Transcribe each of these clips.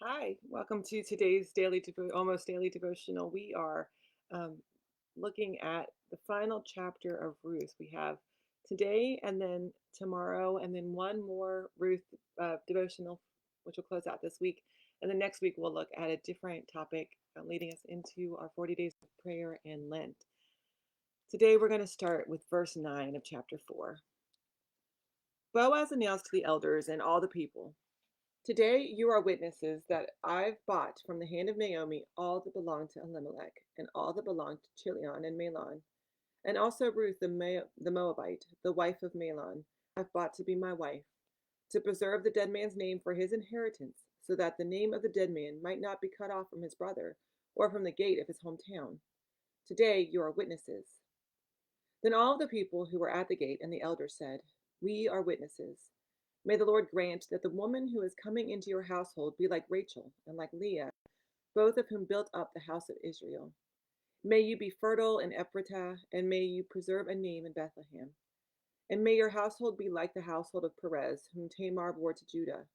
Hi, welcome to today's almost daily devotional. We are um, looking at the final chapter of Ruth. We have today and then tomorrow, and then one more Ruth devotional, which will close out this week. And then next week, we'll look at a different topic leading us into our 40 days of prayer and Lent. Today, we're going to start with verse 9 of chapter 4. Boaz announced to the elders and all the people, "Today you are witnesses that I've bought from the hand of Naomi all that belonged to Elimelech, and all that belonged to Chilion and Mahlon, and also Ruth the Moabite, the wife of Mahlon, I've bought to be my wife, to preserve the dead man's name for his inheritance, so that the name of the dead man might not be cut off from his brother, or from the gate of his hometown. Today you are witnesses." Then all the people who were at the gate and the elders said, "We are witnesses. May the Lord grant that the woman who is coming into your household be like Rachel and like Leah, both of whom built up the house of Israel. May you be fertile in Ephratah, and may you preserve a name in Bethlehem. And may your household be like the household of Perez, whom Tamar bore to Judah,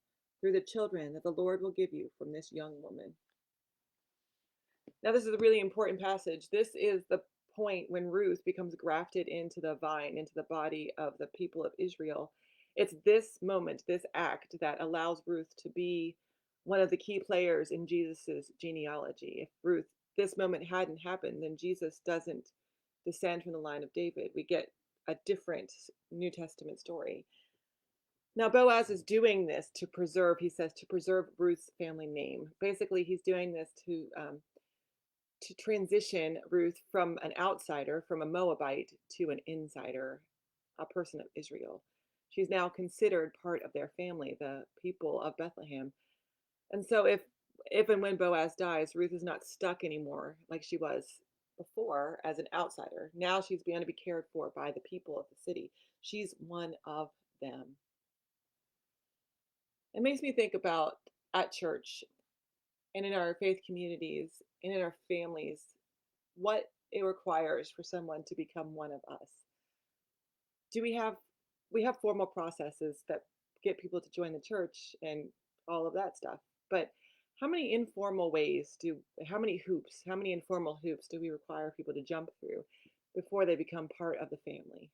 through the children that the Lord will give you from this young woman." Now, this is a really important passage. This is the point when Ruth becomes grafted into the vine, into the body of the people of Israel. It's this moment, this act, that allows Ruth to be one of the key players in Jesus's genealogy. If this moment hadn't happened, then Jesus doesn't descend from the line of David. We get a different New Testament story. Now, Boaz is doing this to preserve, he says, to preserve Ruth's family name. Basically, he's doing this to transition Ruth from an outsider, from a Moabite, to an insider, a person of Israel. She's now considered part of their family, the people of Bethlehem. And so if and when Boaz dies, Ruth is not stuck anymore like she was before as an outsider. Now she's going to be cared for by the people of the city. She's one of them. It makes me think about at church and in our faith communities and in our families what it requires for someone to become one of us. Do we have formal processes that get people to join the church and all of that stuff, but how many hoops, how many informal hoops do we require people to jump through before they become part of the family?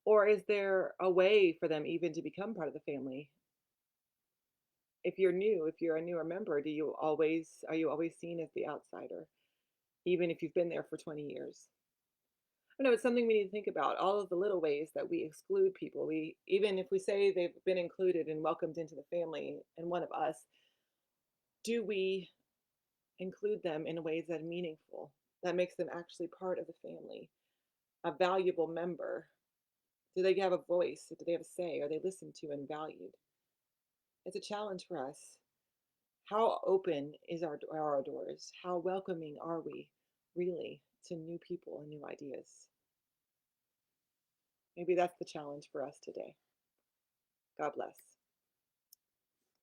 Or is there a way for them even to become part of the family? If you're a newer member, are you always seen as the outsider, even if you've been there for 20 years? I know it's something we need to think about. All of the little ways that we exclude people. Even if we say they've been included and welcomed into the family and one of us, do we include them in ways that are meaningful, that makes them actually part of the family, a valuable member? Do they have a voice? Do they have a say? Are they listened to and valued? It's a challenge for us. How open are our doors? How welcoming are we really to new people and new ideas? Maybe that's the challenge for us today. God bless.